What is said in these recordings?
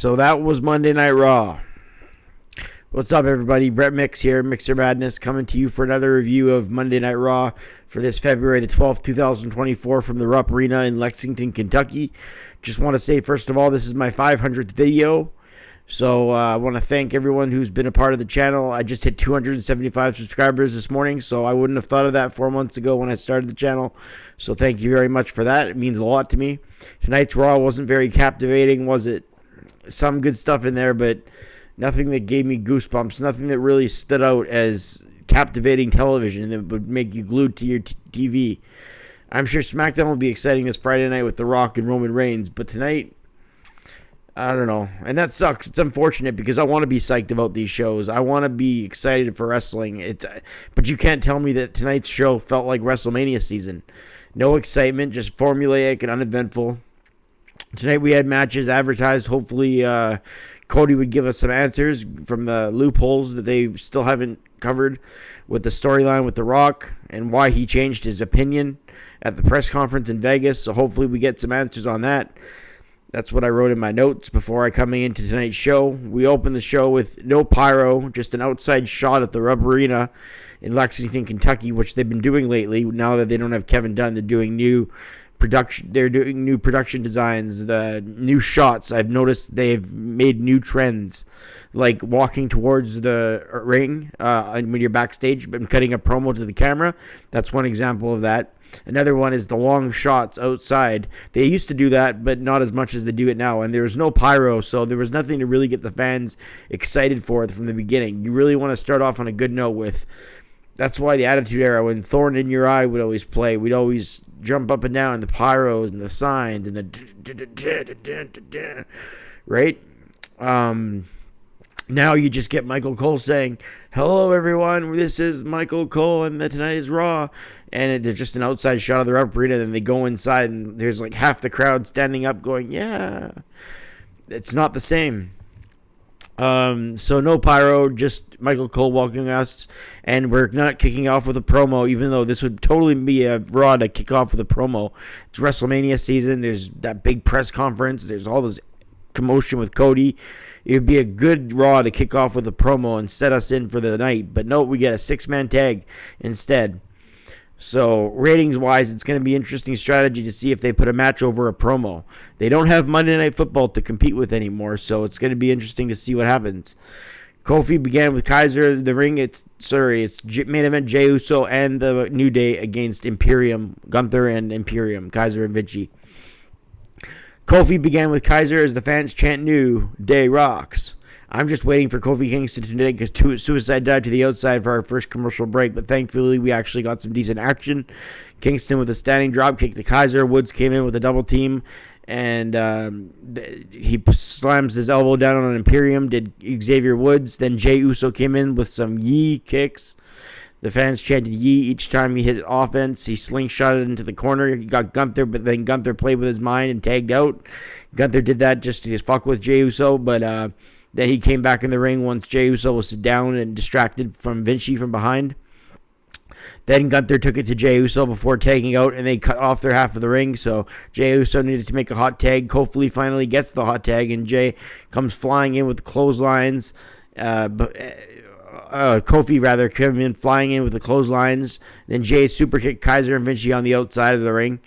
So that was Monday Night Raw. What's up, everybody? Brett Mix here, Mixer Madness, coming to you for another review of Monday Night Raw for this February the 12th, 2024 from the Rupp Arena in Lexington, Kentucky. Just want to say, first of all, this is my 500th video. So I want to thank everyone who's been a part of the channel. I just hit 275 subscribers this morning, so I wouldn't have thought of that 4 months ago when I started the channel. So thank you very much for that. It means a lot to me. Tonight's Raw wasn't very captivating, was it? Some good stuff in there, but nothing that gave me goosebumps. Nothing that really stood out as captivating television that would make you glued to your TV. I'm sure SmackDown will be exciting this Friday night with The Rock and Roman Reigns, but tonight, I don't know. And that sucks. It's unfortunate because I want to be psyched about these shows. I want to be excited for wrestling. But you can't tell me that tonight's show felt like WrestleMania season. No excitement, just formulaic and uneventful. Tonight we had matches advertised. Hopefully Cody would give us some answers from the loopholes that they still haven't covered with the storyline with The Rock and why he changed his opinion at the press conference in Vegas. So hopefully we get some answers on that. That's what I wrote in my notes before I coming into tonight's show. We opened the show with no pyro, just an outside shot at the Rupp Arena in Lexington, Kentucky, which they've been doing lately. Now that they don't have Kevin Dunn, they're doing new production. They're doing new production designs, the new shots. I've noticed they've made new trends, like walking towards the ring when you're backstage, but cutting a promo to the camera. That's one example of that. Another one is the long shots outside. They used to do that, but not as much as they do it now. And there was no pyro, so there was nothing to really get the fans excited for it from the beginning. You really want to start off on a good note with. That's why the Attitude Era, when Thorn in Your Eye would always play, we'd always jump up and down, and the pyros and the signs and the right? Now you just get Michael Cole saying, "Hello, everyone, this is Michael Cole, and tonight is Raw." And they're just an outside shot of the Rupp Arena, and then they go inside, and there's like half the crowd standing up going, "Yeah." It's not the same. So no pyro, just Michael Cole welcoming us, and we're not kicking off with a promo, even though this would totally be a Raw to kick off with a promo. It's WrestleMania season. There's that big press conference. There's all this commotion with Cody. It would be a good Raw to kick off with a promo and set us in for the night. But no, we get a 6-man tag instead. So ratings-wise, it's going to be an interesting strategy to see if they put a match over a promo. They don't have Monday Night Football to compete with anymore, so it's going to be interesting to see what happens. Kofi began with Kaiser in the ring. It's main event Jey Uso and the New Day against Imperium, Gunther and Imperium, Kaiser and Vinci. Kofi began with Kaiser as the fans chant New Day rocks. I'm just waiting for Kofi Kingston to take a suicide dive to the outside for our first commercial break, but thankfully we actually got some decent action. Kingston with a standing drop kick to Kaiser. Woods came in with a double team, and he slams his elbow down on Imperium, did Xavier Woods. Then Jey Uso came in with some Yee kicks. The fans chanted Yee each time he hit offense. He slingshotted into the corner. He got Gunther, but then Gunther played with his mind and tagged out. Gunther did that just to fuck with Jey Uso, but then he came back in the ring once Jey Uso was down and distracted from Vinci from behind. Then Gunther took it to Jey Uso before tagging out, and they cut off their half of the ring. So Jey Uso needed to make a hot tag. Kofi finally gets the hot tag, and Jey comes flying in with clotheslines. Kofi rather came in flying in with the clotheslines. Then Jey super kicked Kaiser and Vinci on the outside of the ring.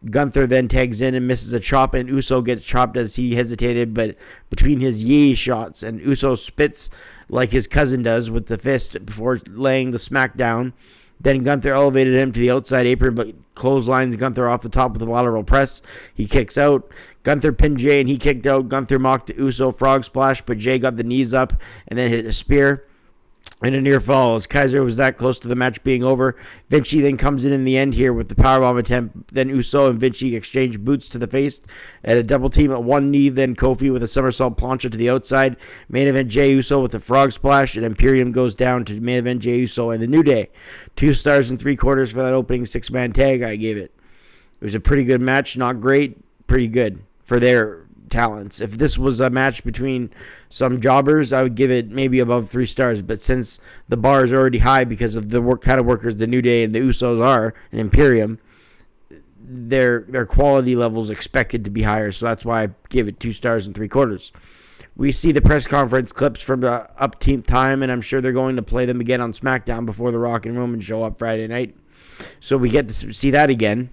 Gunther then tags in and misses a chop, and Uso gets chopped as he hesitated, but between his Yee shots, and Uso spits like his cousin does with the fist before laying the smack down. Then Gunther elevated him to the outside apron, but clotheslines Gunther off the top with a lateral press. He kicks out. Gunther pinned Jey, and he kicked out. Gunther mocked Uso frog splash, but Jey got the knees up and then hit a spear. And a near fall as Kaiser was that close to the match being over. Vinci then comes in the end here with the powerbomb attempt. Then Uso and Vinci exchange boots to the face at a double team at one knee. Then Kofi with a somersault plancha to the outside. Main event Jey Uso with a frog splash. And Imperium goes down to main event Jey Uso and the New Day. 2 stars and 3/4 for that opening 6-man tag. I gave it. It was a pretty good match. Not great. Pretty good for their talents. If this was a match between some jobbers, I would give it maybe above 3 stars. But since the bar is already high because of the kind of workers the New Day and the Usos are, and Imperium, their quality level is expected to be higher. So that's why I gave it 2 stars and 3/4. We see the press conference clips from the upteenth time, and I'm sure they're going to play them again on SmackDown before the Rock and Roman show up Friday night. So we get to see that again.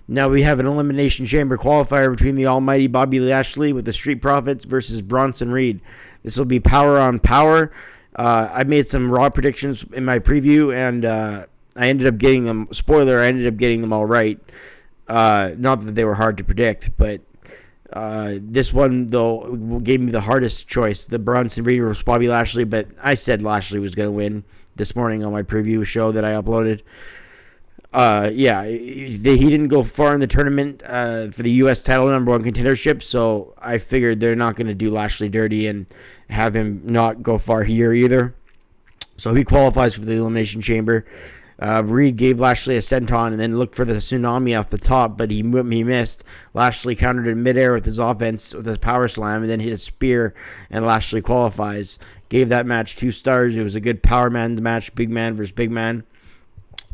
Now we have an Elimination Chamber qualifier between the almighty Bobby Lashley with the Street Profits versus Bronson Reed. This will be power on power. I made some Raw predictions in my preview, and I ended up getting them. Spoiler, I ended up getting them all right. Not that they were hard to predict, but this one, though, gave me the hardest choice. The Bronson Reed versus Bobby Lashley, but I said Lashley was going to win this morning on my preview show that I uploaded. He didn't go far in the tournament for the U.S. title number one contendership, so I figured they're not going to do Lashley dirty and have him not go far here either. So he qualifies for the Elimination Chamber. Reed gave Lashley a senton and then looked for the tsunami off the top, but he missed. Lashley countered in midair with his offense with a power slam and then hit a spear, and Lashley qualifies. Gave that match 2 stars. It was a good power man match, big man versus big man.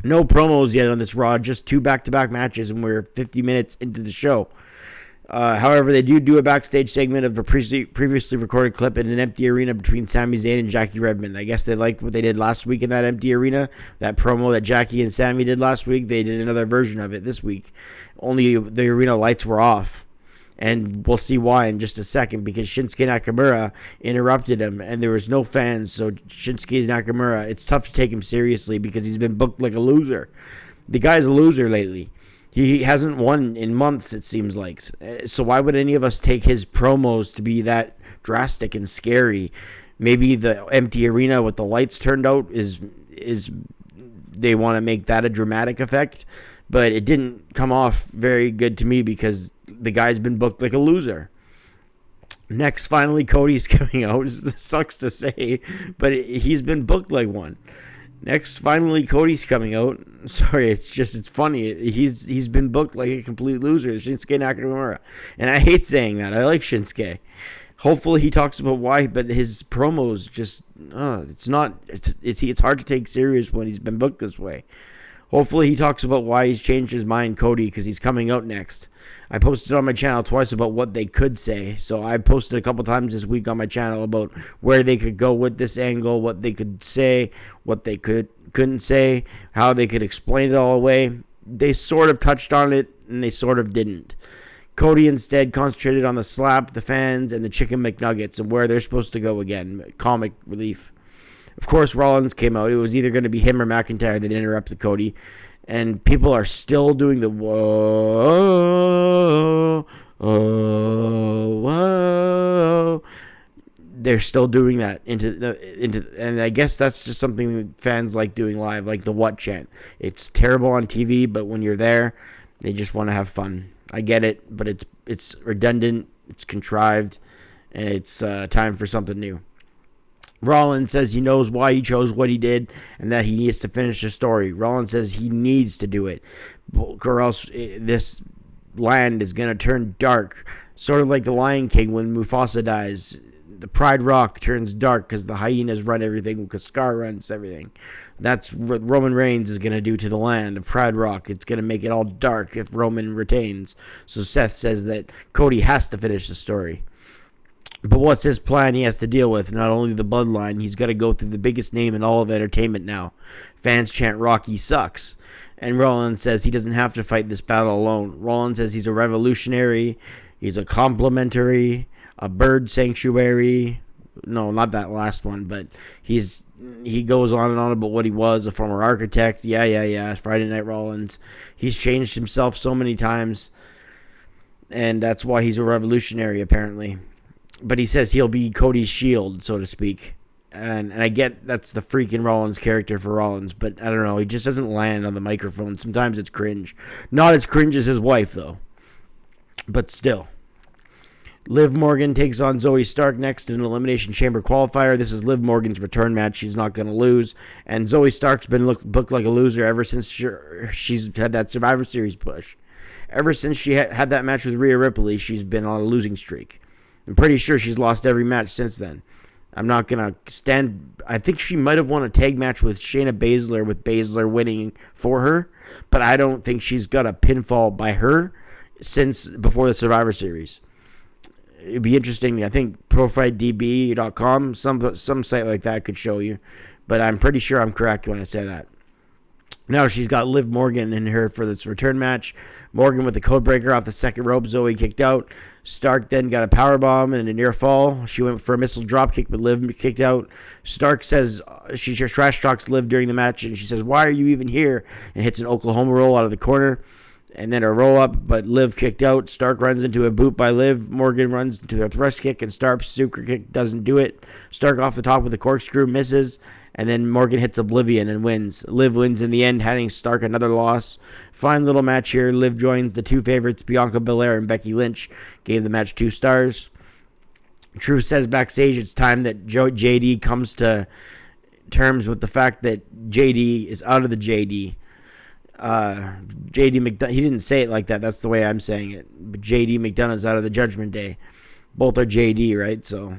No promos yet on this Raw, just 2 back-to-back matches, and we're 50 minutes into the show. However, they do a backstage segment of a previously recorded clip in an empty arena between Sami Zayn and Jackie Redmond. I guess they liked what they did last week in that empty arena. That promo that Jackie and Sami did last week, they did another version of it this week. Only the arena lights were off. And we'll see why in just a second, because Shinsuke Nakamura interrupted him, and there was no fans. So Shinsuke Nakamura, it's tough to take him seriously because he's been booked like a loser. The guy's a loser lately. He hasn't won in months, it seems like. So why would any of us take his promos to be that drastic and scary? Maybe the empty arena with the lights turned out is they want to make that a dramatic effect. But it didn't come off very good to me because the guy's been booked like a loser. Next, finally, Cody's coming out. It sucks to say, but he's been booked like one. Next, finally, Cody's coming out. Sorry, it's funny. He's been booked like a complete loser. Shinsuke Nakamura. And I hate saying that. I like Shinsuke. Hopefully he talks about why, but his promos just, it's hard to take serious when he's been booked this way. Hopefully he talks about why he's changed his mind, Cody, because he's coming out next. I posted on my channel twice about what they could say. So I posted a couple times this week on my channel about where they could go with this angle, what they could say, what they couldn't say, how they could explain it all away. They sort of touched on it, and they sort of didn't. Cody instead concentrated on the slap, the fans, and the chicken McNuggets, and where they're supposed to go again. Comic relief. Of course, Rollins came out. It was either going to be him or McIntyre that interrupted Cody. And people are still doing the whoa, whoa. They're still doing that and I guess that's just something fans like doing live, like the what chant. It's terrible on TV, but when you're there, they just want to have fun. I get it, but it's redundant, it's contrived, and it's time for something new. Rollins says he knows why he chose what he did and that he needs to finish the story. Rollins says he needs to do it, or else this land is going to turn dark. Sort of like the Lion King when Mufasa dies. The Pride Rock turns dark because the hyenas run everything, because Scar runs everything. That's what Roman Reigns is going to do to the land of Pride Rock. It's going to make it all dark if Roman retains. So Seth says that Cody has to finish the story. But what's his plan? He has to deal with not only the bloodline, he's got to go through the biggest name in all of entertainment now. Fans chant Rocky sucks. And Rollins says he doesn't have to fight this battle alone. Rollins says he's a revolutionary, he's a complimentary, a bird sanctuary. No, not that last one, but he goes on and on about what he was, a former architect. Yeah, Friday Night Rollins. He's changed himself so many times, and that's why he's a revolutionary, apparently. But he says he'll be Cody's shield, so to speak. And I get that's the freaking Rollins character for Rollins, but I don't know. He just doesn't land on the microphone. Sometimes it's cringe. Not as cringe as his wife, though. But still. Liv Morgan takes on Zoe Stark next in an Elimination Chamber qualifier. This is Liv Morgan's return match. She's not going to lose. And Zoe Stark's been booked like a loser ever since she's had that Survivor Series push. Ever since she had that match with Rhea Ripley, she's been on a losing streak. I'm pretty sure she's lost every match since then. I'm not going to stand... I think she might have won a tag match with Shayna Baszler, with Baszler winning for her. But I don't think she's got a pinfall by her since before the Survivor Series. It'd be interesting. I think ProFightDB.com, some site like that could show you. But I'm pretty sure I'm correct when I say that. Now she's got Liv Morgan in her for this return match. Morgan with the codebreaker off the second rope. Zoe kicked out. Stark then got a powerbomb and a near fall. She went for a missile dropkick, but Liv kicked out. Stark says she just trash talks Liv during the match, and she says, "Why are you even here?" and hits an Oklahoma roll out of the corner. And then a roll up, but Liv kicked out. Stark runs into a boot by Liv. Morgan runs into a thrust kick, and Stark's super kick doesn't do it. Stark off the top with a corkscrew misses, and then Morgan hits Oblivion and wins. Liv wins in the end, handing Stark another loss. Fine little match here. Liv joins the two favorites, Bianca Belair and Becky Lynch. Gave the match 2 stars. Truth says backstage it's time that JD comes to terms with the fact that JD is out of the JD. JD McDonough, he didn't say it like that. That's the way I'm saying it. But JD McDonough's out of the Judgment Day. Both are JD, right? So,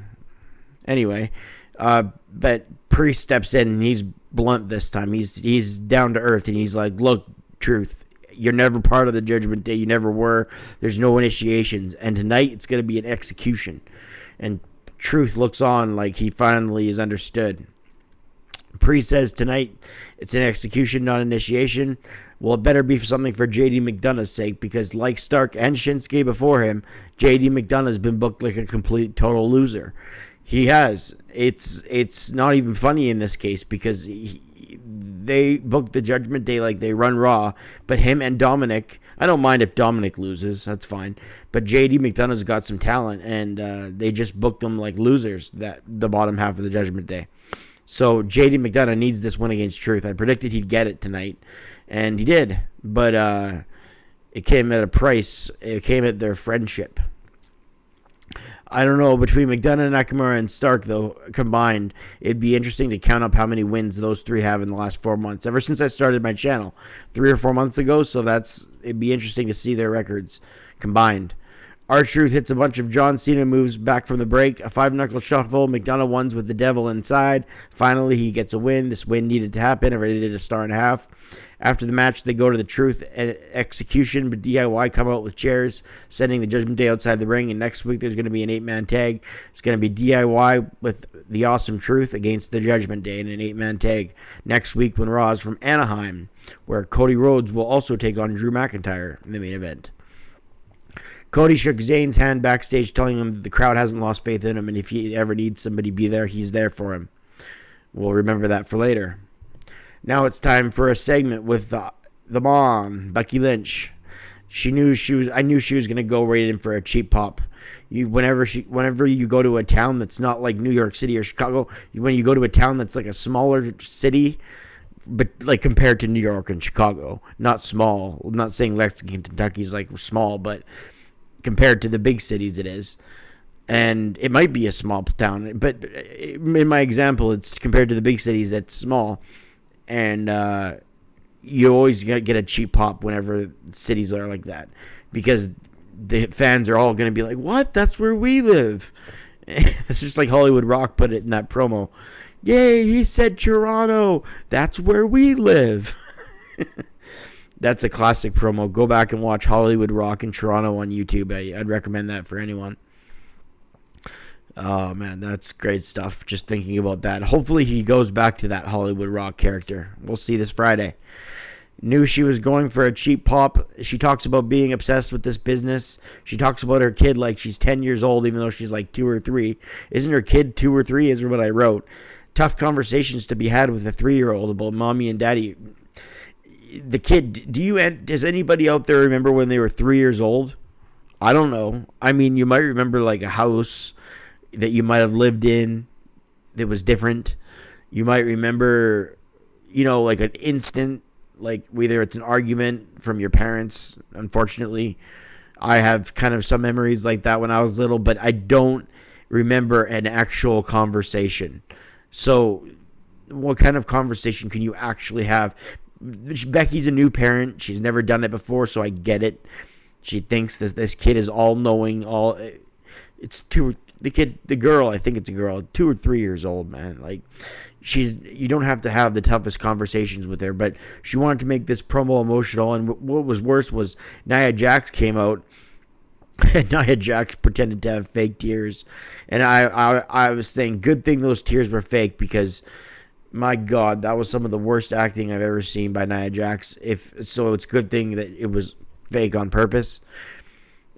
anyway, but Priest steps in and he's blunt this time. He's down to earth and he's like, "Look, Truth, you're never part of the Judgment Day. You never were. There's no initiations. And tonight it's going to be an execution." And Truth looks on like he finally is understood. Priest says tonight it's an execution, not initiation. Well, it better be something for JD McDonough's sake, because like Stark and Shinsuke before him, JD McDonough's been booked like a complete total loser. He has. It's not even funny in this case, because they booked the Judgment Day like they run Raw, but him and Dominic, I don't mind if Dominic loses, that's fine, but JD McDonough's got some talent, and they just booked them like losers, the bottom half of the Judgment Day. So JD McDonough needs this win against Truth. I predicted he'd get it tonight, and he did. But it came at a price. It came at their friendship. I don't know, between McDonough, Nakamura, and Stark, though, combined, it'd be interesting to count up how many wins those three have in the last 4 months. Ever since I started my channel 3 or 4 months ago, so it'd be interesting to see their records combined. R-Truth hits a bunch of John Cena moves back from the break. A 5-knuckle shuffle. McDonough wins with the devil inside. Finally, he gets a win. This win needed to happen. I rated it a 1.5 stars. After the match, they go to the Truth execution, but DIY come out with chairs, sending the Judgment Day outside the ring. And next week, there's going to be an 8-man tag. It's going to be DIY with the Awesome Truth against the Judgment Day in an 8-man tag. Next week, when Raw is from Anaheim, where Cody Rhodes will also take on Drew McIntyre in the main event. Cody shook Zayn's hand backstage, telling him that the crowd hasn't lost faith in him, and if he ever needs somebody to be there, he's there for him. We'll remember that for later. Now it's time for a segment with the mom, Becky Lynch. I knew she was going to go right in for a cheap pop. Whenever you go to a town that's not like New York City or Chicago, when you go to a town that's like a smaller city, but like compared to New York and Chicago, not small. I'm not saying Lexington, Kentucky is like small, but compared to the big cities it is. And it might be a small town, but in my example, it's compared to the big cities, it's small. And you always get a cheap pop whenever cities are like that, because the fans are all going to be like, "What? That's where we live." It's just like Hollywood Rock put it in that promo. "Yay, he said Toronto. That's where we live." That's a classic promo. Go back and watch Hollywood Rock in Toronto on YouTube. I'd recommend that for anyone. Oh, man, that's great stuff. Just thinking about that. Hopefully he goes back to that Hollywood Rock character. We'll see this Friday. Knew she was going for a cheap pop. She talks about being obsessed with this business. She talks about her kid like she's 10 years old, even though she's like 2 or 3. Isn't her kid 2 or 3 is what I wrote. Tough conversations to be had with a 3-year-old about mommy and daddy. The kid, does anybody out there remember when they were 3 years old? I don't know. I mean, you might remember like a house that you might have lived in that was different. You might remember, like an instant, like whether it's an argument from your parents. Unfortunately, I have kind of some memories like that when I was little, but I don't remember an actual conversation. So what kind of conversation can you actually have? Becky's a new parent. She's never done it before, so I get it. She thinks this kid is all-knowing. It's the girl, I think it's a girl, 2 or 3 years old, man. Like, you don't have to have the toughest conversations with her, but she wanted to make this promo emotional, and what was worse was Nia Jax came out Nia Jax pretended to have fake tears, and I was saying, good thing those tears were fake, because my God, that was some of the worst acting I've ever seen by Nia Jax. So, it's a good thing that it was fake on purpose.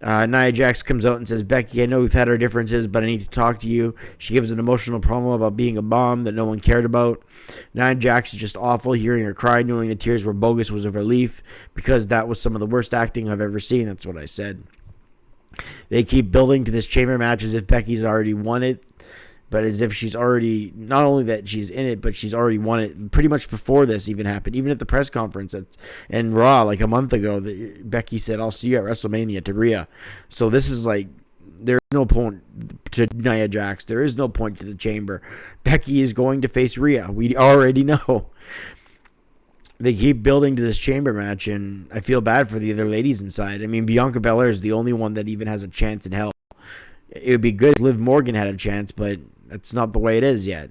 Nia Jax comes out and says, Becky, I know we've had our differences, but I need to talk to you. She gives an emotional promo about being a bomb that no one cared about. Nia Jax is just awful. Hearing her cry, knowing the tears were bogus, was a relief, because that was some of the worst acting I've ever seen. That's what I said. They keep building to this chamber match as if Becky's already won it, but as if she's already, not only that she's in it, but she's already won it pretty much before this even happened. Even at the press conference and Raw like a month ago, Becky said, I'll see you at WrestleMania to Rhea. So this is like, there's no point to Nia Jax. There is no point to the chamber. Becky is going to face Rhea. We already know. They keep building to this chamber match, and I feel bad for the other ladies inside. I mean, Bianca Belair is the only one that even has a chance in hell. It would be good if Liv Morgan had a chance, but that's not the way it is yet.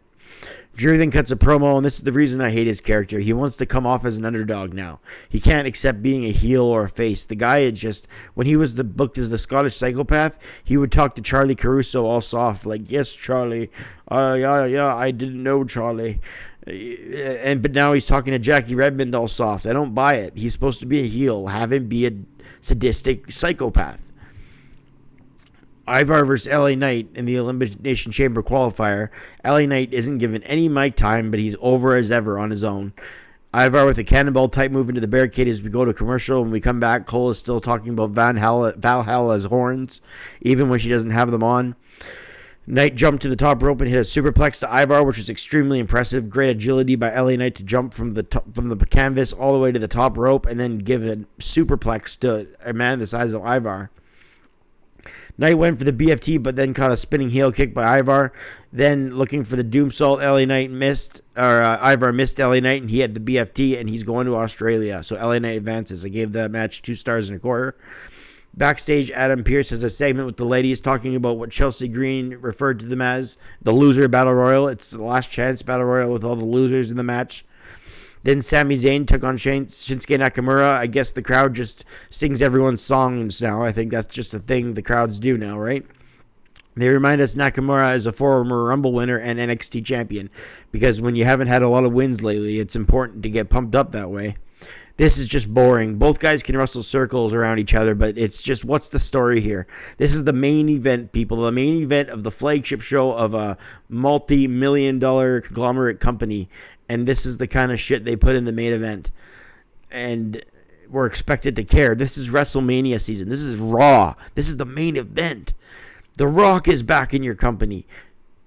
Drew then cuts a promo, and this is the reason I hate his character. He wants to come off as an underdog now. He can't accept being a heel or a face. The guy had just, when he was booked as the Scottish psychopath, he would talk to Charlie Caruso all soft, like, yes, Charlie, yeah, I didn't know, Charlie. But now he's talking to Jackie Redmond all soft. I don't buy it. He's supposed to be a heel. Have him be a sadistic psychopath. Ivar versus LA Knight in the Elimination Chamber qualifier. LA Knight isn't given any mic time, but he's over as ever on his own. Ivar with a cannonball type move into the barricade as we go to commercial. When we come back, Cole is still talking about Valhalla's horns, even when she doesn't have them on. Knight jumped to the top rope and hit a superplex to Ivar, which was extremely impressive. Great agility by LA Knight to jump from the canvas all the way to the top rope and then give a superplex to a man the size of Ivar. Knight went for the BFT, but then caught a spinning heel kick by Ivar. Then looking for the Doomsault, Ivar missed LA Knight, and he had the BFT, and he's going to Australia. So LA Knight advances. I gave that match 2 stars and a quarter. Backstage, Adam Pearce has a segment with the ladies talking about what Chelsea Green referred to them as the loser battle royal. It's the last chance battle royal with all the losers in the match. Then Sami Zayn took on Shinsuke Nakamura. I guess the crowd just sings everyone's songs now. I think that's just a thing the crowds do now, right? They remind us Nakamura is a former Rumble winner and NXT champion, because when you haven't had a lot of wins lately, it's important to get pumped up that way. This is just boring. Both guys can wrestle circles around each other, but it's just, what's the story here? This is the main event, people. The main event of the flagship show of a multi-million-dollar conglomerate company, and this is the kind of shit they put in the main event. And we're expected to care. This is WrestleMania season. This is Raw. This is the main event. The Rock is back in your company.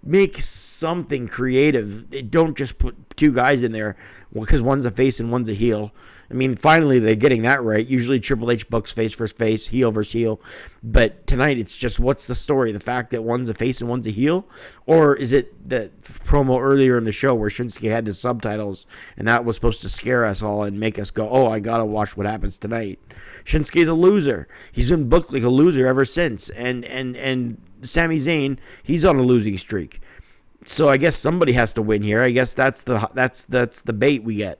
Make something creative. Don't just put 2 guys in there because one's a face and one's a heel. I mean, finally they're getting that right. Usually Triple H books face versus face, heel versus heel. But tonight it's just, what's the story? The fact that one's a face and one's a heel? Or is it the promo earlier in the show where Shinsuke had the subtitles and that was supposed to scare us all and make us go, oh, I gotta watch what happens tonight. Shinsuke's a loser. He's been booked like a loser ever since. And Sami Zayn, he's on a losing streak. So I guess somebody has to win here. I guess that's the bait we get.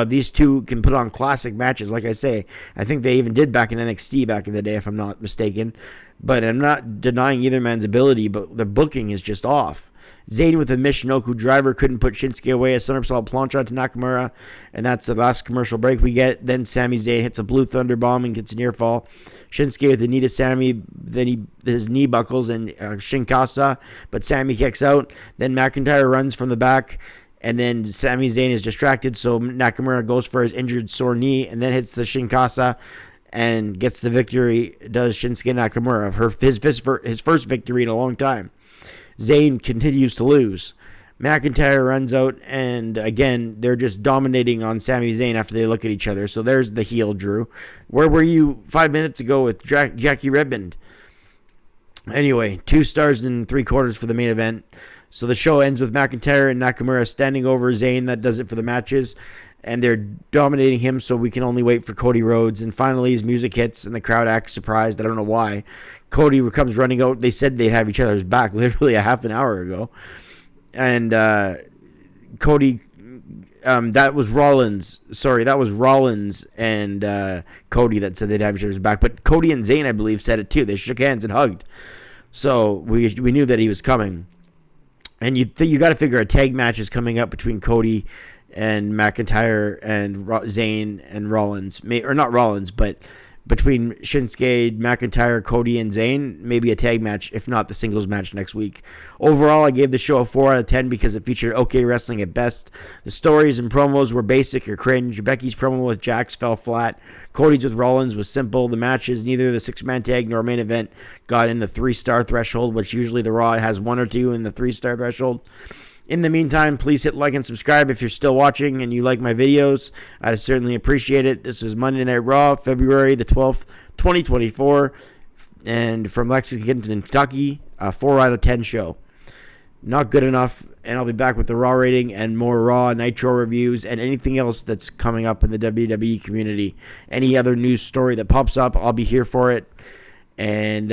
These two can put on classic matches, like I say. I think they even did back in NXT back in the day, if I'm not mistaken. But I'm not denying either man's ability, but the booking is just off. Zayn with a Michinoku driver couldn't put Shinsuke away. A somersault plancha to Nakamura, and that's the last commercial break we get. Then Sami Zayn hits a blue thunder bomb and gets a near fall. Shinsuke with the knee to Sami, then his knee buckles and Shinkasa, but Sami kicks out. Then McIntyre runs from the back, and then Sami Zayn is distracted, so Nakamura goes for his injured sore knee and then hits the Shinkasa and gets the victory. Does Shinsuke Nakamura, his first victory in a long time. Zayn continues to lose. McIntyre runs out, and again, they're just dominating on Sami Zayn after they look at each other. So there's the heel, Drew. Where were you 5 minutes ago with Jackie Redmond? Anyway, 2 stars and 3/4 for the main event. So the show ends with McIntyre and Nakamura standing over Zayn. That does it for the matches. And they're dominating him, so we can only wait for Cody Rhodes. And finally, his music hits, and the crowd acts surprised. I don't know why. Cody comes running out. They said they'd have each other's back literally a half an hour ago. And Cody That was Rollins. Sorry, that was Rollins and Cody that said they'd have each other's back. But Cody and Zayn, I believe, said it too. They shook hands and hugged. So we knew that he was coming. And you got to figure a tag match is coming up between Cody and McIntyre and Zayn and Rollins. Or not Rollins, but between Shinsuke, McIntyre, Cody, and Zayn, maybe a tag match, if not the singles match next week. Overall, I gave the show a 4 out of 10 because it featured okay wrestling at best. The stories and promos were basic or cringe. Becky's promo with Jax fell flat. Cody's with Rollins was simple. The matches, neither the 6-man tag nor main event, got in the 3-star threshold, which usually the Raw has 1 or 2 in the 3-star threshold. In the meantime, please hit like and subscribe if you're still watching and you like my videos. I'd certainly appreciate it. This is Monday Night Raw, February the 12th, 2024. And from Lexington, Kentucky, a 4 out of 10 show. Not good enough. And I'll be back with the Raw rating and more Raw Nitro reviews and anything else that's coming up in the WWE community. Any other news story that pops up, I'll be here for it. And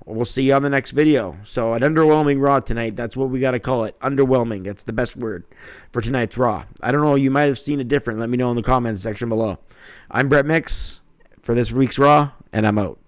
we'll see you on the next video. So an underwhelming Raw tonight. That's what we got to call it. Underwhelming. That's the best word for tonight's Raw. I don't know. You might have seen it different. Let me know in the comments section below. I'm Brett Mix for this week's Raw, and I'm out.